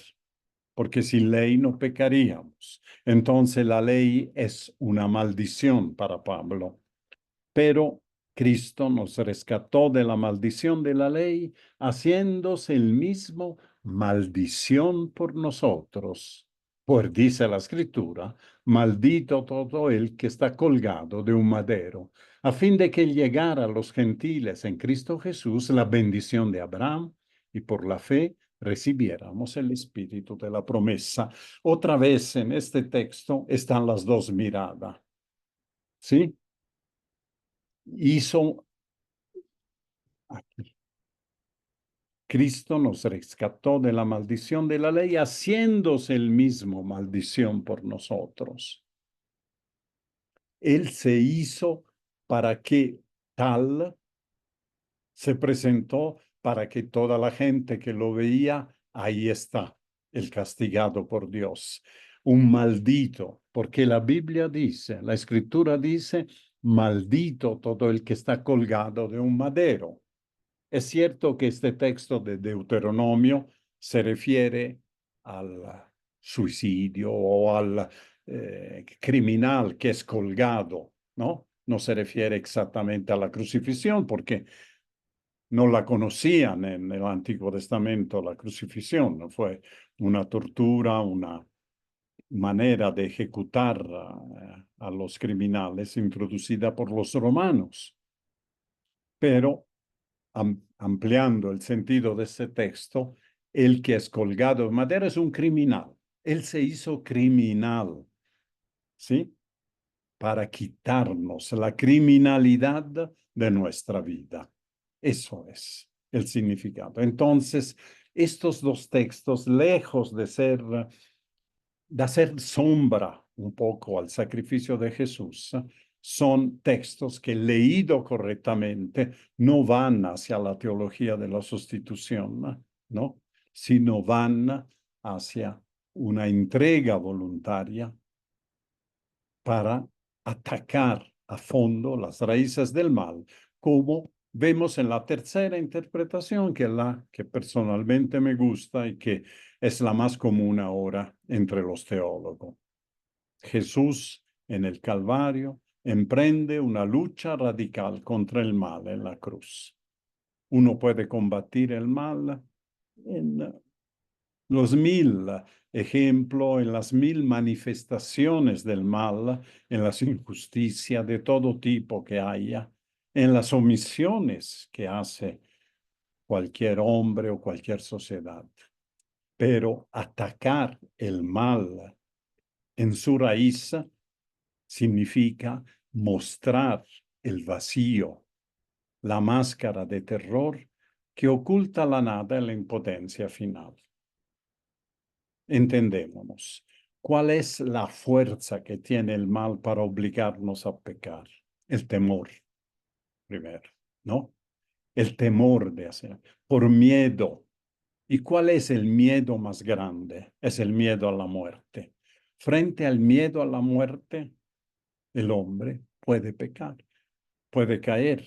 porque sin ley no pecaríamos. Entonces la ley es una maldición para Pablo. Pero Cristo nos rescató de la maldición de la ley, haciéndose el mismo maldición por nosotros. Pues dice la Escritura, maldito todo el que está colgado de un madero, a fin de que llegara a los gentiles en Cristo Jesús la bendición de Abraham y por la fe recibiéramos el espíritu de la promesa. Otra vez en este texto están las dos miradas, ¿sí? Hizo aquí. Cristo nos rescató de la maldición de la ley, haciéndose el mismo maldición por nosotros. Él se hizo para que tal se presentó para que toda la gente que lo veía, ahí está, el castigado por Dios, un maldito, porque la Biblia dice, la Escritura dice, maldito todo el que está colgado de un madero. Es cierto que este texto de Deuteronomio se refiere al suicidio o al criminal que es colgado, ¿no? No se refiere exactamente a la crucifixión porque no la conocían en el Antiguo Testamento, la crucifixión, ¿no? Fue una tortura, una manera de ejecutar a los criminales introducida por los romanos. Pero ampliando el sentido de este texto, el que es colgado en madera es un criminal. Él se hizo criminal, ¿sí? Para quitarnos la criminalidad de nuestra vida. Eso es el significado. Entonces, estos dos textos, lejos de hacer sombra un poco al sacrificio de Jesús, son textos que leído correctamente no van hacia la teología de la sustitución, ¿no? Sino van hacia una entrega voluntaria para atacar a fondo las raíces del mal, como vemos en la tercera interpretación, que es la que personalmente me gusta y que es la más común ahora entre los teólogos. Jesús en el Calvario emprende una lucha radical contra el mal en la cruz. Uno puede combatir el mal en los mil ejemplos, en las mil manifestaciones del mal, en las injusticias de todo tipo que haya, en las omisiones que hace cualquier hombre o cualquier sociedad. Pero atacar el mal en su raíz significa mostrar el vacío, la máscara de terror que oculta la nada en la impotencia final. Entendémonos. ¿Cuál es la fuerza que tiene el mal para obligarnos a pecar? El temor, primero, ¿no? El temor de hacer, por miedo. ¿Y cuál es el miedo más grande? Es el miedo a la muerte. Frente al miedo a la muerte, el hombre puede pecar, puede caer.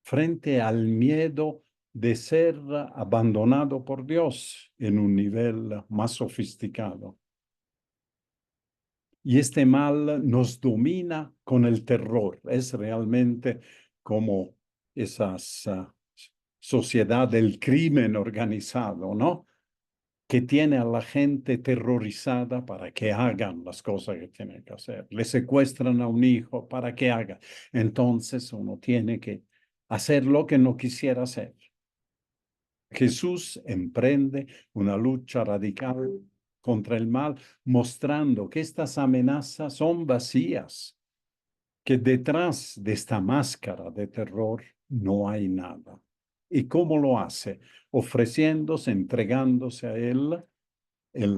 Frente al miedo de ser abandonado por Dios en un nivel más sofisticado. Y este mal nos domina con el terror. Es realmente como esa sociedad del crimen organizado, ¿no? Que tiene a la gente terrorizada para que hagan las cosas que tienen que hacer. Le secuestran a un hijo para que haga. Entonces uno tiene que hacer lo que no quisiera hacer. Jesús emprende una lucha radical contra el mal, mostrando que estas amenazas son vacías, que detrás de esta máscara de terror no hay nada. ¿Y cómo lo hace? Ofreciéndose, entregándose a Él en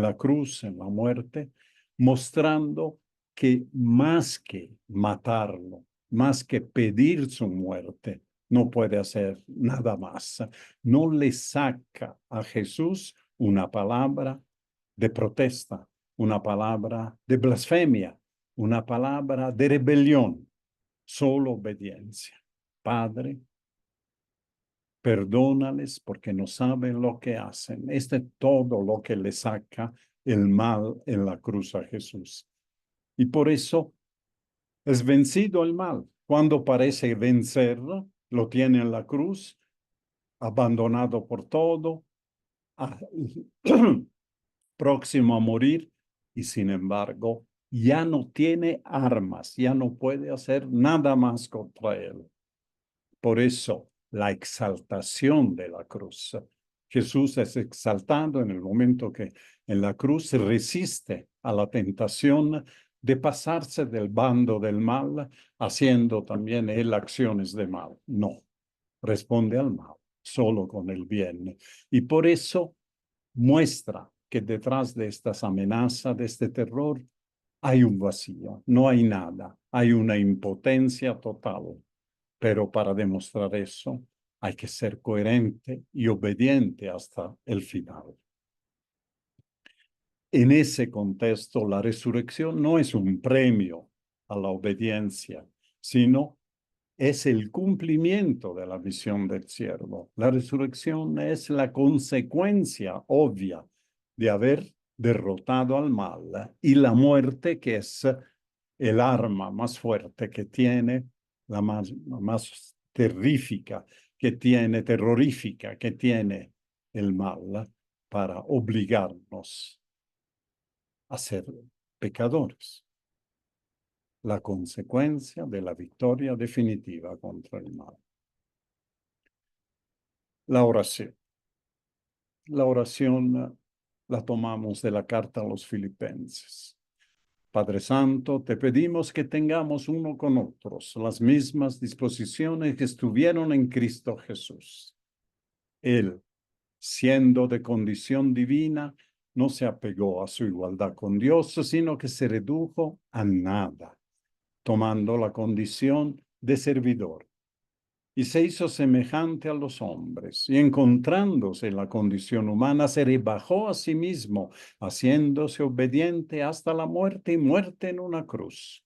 la cruz, en la muerte, mostrando que más que matarlo, más que pedir su muerte, no puede hacer nada más. No le saca a Jesús una palabra de protesta, una palabra de blasfemia, una palabra de rebelión, solo obediencia. Padre, perdónales porque no saben lo que hacen. Este es todo lo que le saca el mal en la cruz a Jesús. Y por eso es vencido el mal. Cuando parece vencerlo, lo tiene en la cruz, abandonado por todo, próximo a morir, y sin embargo ya no tiene armas, ya no puede hacer nada más contra él. Por eso la exaltación de la cruz. Jesús es exaltado en el momento que en la cruz resiste a la tentación de pasarse del bando del mal, haciendo también él acciones de mal. No, responde al mal, solo con el bien. Y por eso muestra que detrás de estas amenazas, de este terror, hay un vacío, no hay nada, hay una impotencia total. Pero para demostrar eso hay que ser coherente y obediente hasta el final. En ese contexto, la resurrección no es un premio a la obediencia, sino es el cumplimiento de la misión del siervo. La resurrección es la consecuencia obvia de haber derrotado al mal y la muerte, que es el arma más fuerte que tiene, la más terrífica que tiene, terrorífica que tiene el mal para obligarnos a ser pecadores. La consecuencia de la victoria definitiva contra el mal. La oración. La oración la tomamos de la carta a los Filipenses. Padre Santo, te pedimos que tengamos uno con otros las mismas disposiciones que estuvieron en Cristo Jesús. Él, siendo de condición divina, no se apegó a su igualdad con Dios, sino que se redujo a nada, tomando la condición de servidor. Y se hizo semejante a los hombres, y encontrándose en la condición humana, se rebajó a sí mismo, haciéndose obediente hasta la muerte y muerte en una cruz.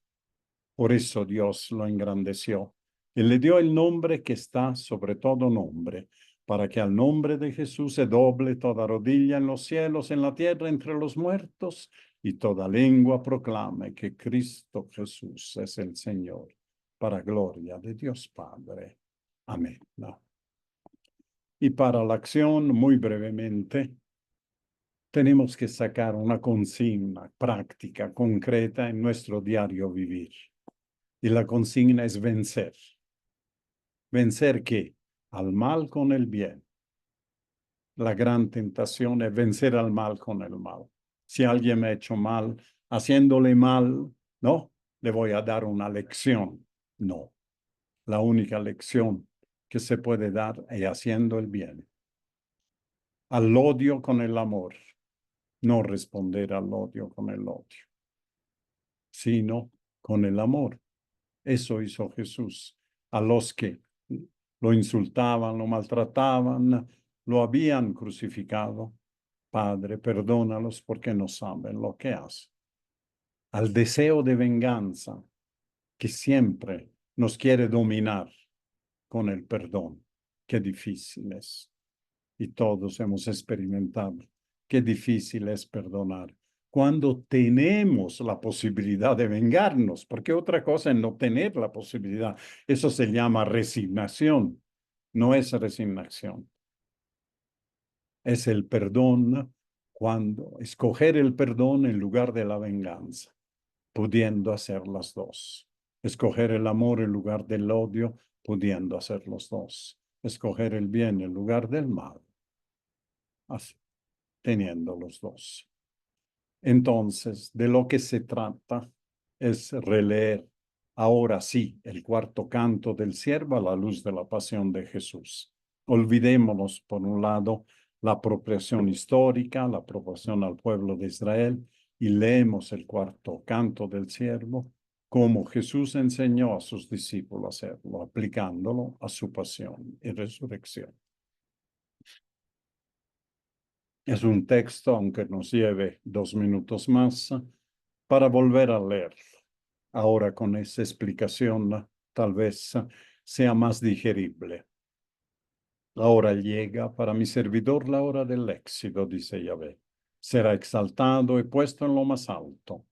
Por eso Dios lo engrandeció y le dio el nombre que está sobre todo nombre, para que al nombre de Jesús se doble toda rodilla en los cielos, en la tierra, entre los muertos, y toda lengua proclame que Cristo Jesús es el Señor, para gloria de Dios Padre. Amén. Y para la acción, muy brevemente, tenemos que sacar una consigna práctica, concreta en nuestro diario vivir. Y la consigna es vencer. ¿Vencer qué? Al mal con el bien. La gran tentación es vencer al mal con el mal. Si alguien me ha hecho mal, haciéndole mal, no, le voy a dar una lección. No. La única lección que se puede dar es haciendo el bien. Al odio con el amor. No responder al odio con el odio, sino con el amor. Eso hizo Jesús. A los que lo insultaban, lo maltrataban, lo habían crucificado. Padre, perdónalos porque no saben lo que hacen. Al deseo de venganza que siempre nos quiere dominar con el perdón. Qué difícil es. Y todos hemos experimentado qué difícil es perdonar cuando tenemos la posibilidad de vengarnos, porque otra cosa es no tener la posibilidad. Eso se llama resignación, no es resignación. Es el perdón cuando escoger el perdón en lugar de la venganza, pudiendo hacer las dos. Escoger el amor en lugar del odio, pudiendo hacer los dos. Escoger el bien en lugar del mal, así, teniendo los dos. Entonces, de lo que se trata es releer ahora sí el cuarto canto del siervo a la luz de la pasión de Jesús. Olvidémonos, por un lado, la apropiación histórica, la apropiación al pueblo de Israel, y leemos el cuarto canto del siervo como Jesús enseñó a sus discípulos a hacerlo, aplicándolo a su pasión y resurrección. Es un texto, aunque nos lleve 2 minutos más, para volver a leer. Ahora con esa explicación tal vez sea más digerible. Ahora llega para mi servidor la hora del éxito, dice Yahvé. Será exaltado y puesto en lo más alto.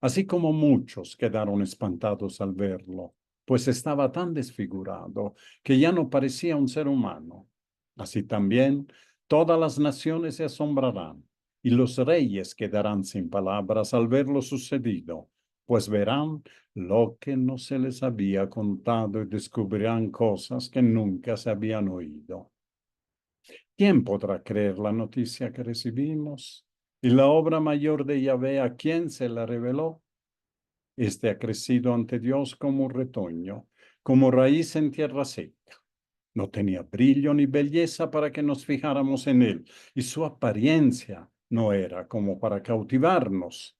Así como muchos quedaron espantados al verlo, pues estaba tan desfigurado que ya no parecía un ser humano. Así también todas las naciones se asombrarán y los reyes quedarán sin palabras al ver lo sucedido, pues verán lo que no se les había contado y descubrirán cosas que nunca se habían oído. ¿Quién podrá creer la noticia que recibimos? Y la obra mayor de Yahvé, ¿a quién se la reveló? Este ha crecido ante Dios como un retoño, como raíz en tierra seca. No tenía brillo ni belleza para que nos fijáramos en él, y su apariencia no era como para cautivarnos.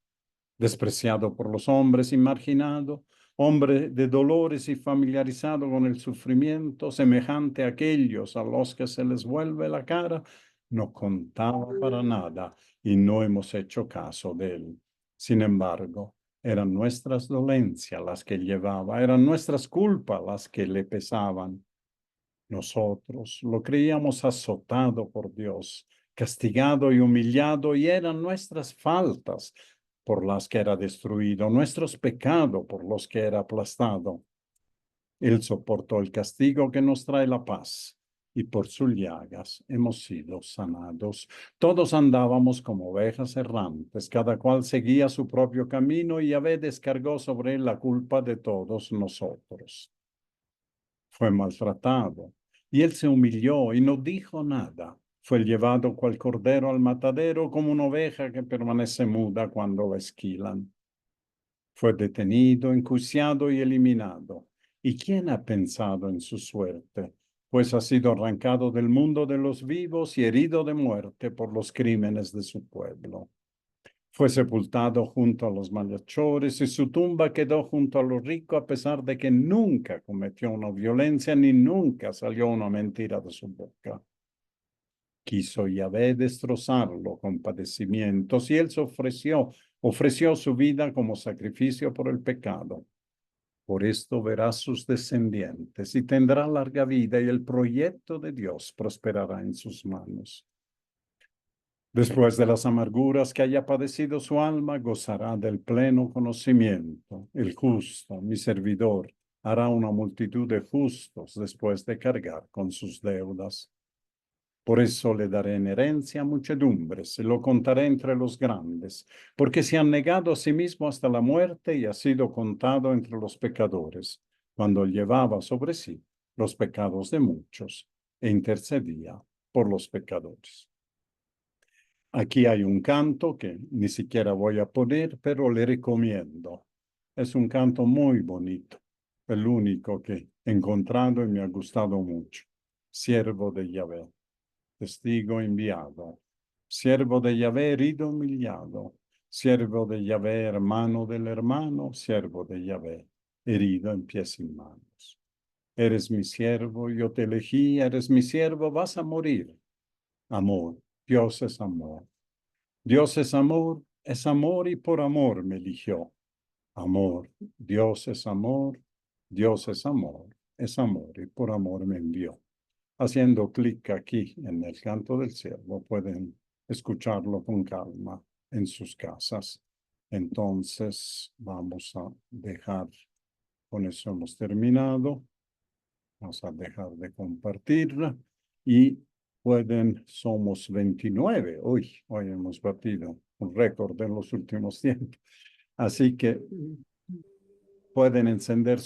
Despreciado por los hombres y marginado, hombre de dolores y familiarizado con el sufrimiento, semejante a aquellos a los que se les vuelve la cara, no contaba para nada y no hemos hecho caso de él. Sin embargo, eran nuestras dolencias las que llevaba, eran nuestras culpas las que le pesaban. Nosotros lo creíamos azotado por Dios, castigado y humillado, y eran nuestras faltas por las que era destruido, nuestros pecados por los que era aplastado. Él soportó el castigo que nos trae la paz, y por sus llagas hemos sido sanados. Todos andábamos como ovejas errantes, cada cual seguía su propio camino, y Yahvé descargó sobre él la culpa de todos nosotros. Fue maltratado, y él se humilló y no dijo nada. Fue llevado cual cordero al matadero, como una oveja que permanece muda cuando la esquilan. Fue detenido, enjuiciado y eliminado. ¿Y quién ha pensado en su suerte? Pues ha sido arrancado del mundo de los vivos y herido de muerte por los crímenes de su pueblo. Fue sepultado junto a los malhechores y su tumba quedó junto a los ricos a pesar de que nunca cometió una violencia ni nunca salió una mentira de su boca. Quiso Yahvé destrozarlo con padecimientos y él se ofreció su vida como sacrificio por el pecado. Por esto verá sus descendientes y tendrá larga vida y el proyecto de Dios prosperará en sus manos. Después de las amarguras que haya padecido su alma, gozará del pleno conocimiento. El justo, mi servidor, hará una multitud de justos después de cargar con sus deudas. Por eso le daré en herencia a muchedumbres, y lo contaré entre los grandes, porque se han negado a sí mismo hasta la muerte y ha sido contado entre los pecadores, cuando llevaba sobre sí los pecados de muchos e intercedía por los pecadores. Aquí hay un canto que ni siquiera voy a poner, pero le recomiendo. Es un canto muy bonito, el único que he encontrado y me ha gustado mucho. Siervo de Yahvé, testigo enviado. Siervo de Yahvé, herido, humillado. Siervo de Yahvé, hermano del hermano. Siervo de Yahvé, herido en pies y manos. Eres mi siervo, yo te elegí, eres mi siervo, vas a morir. Amor, Dios es amor. Dios es amor y por amor me eligió. Amor, Dios es amor, Dios es amor y por amor me envió. Haciendo clic aquí en el canto del siervo pueden escucharlo con calma en sus casas. Entonces vamos a dejar, con eso hemos terminado. Vamos a dejar de compartirla y somos 29. Hoy hemos batido un récord en los últimos tiempos. Así que pueden encender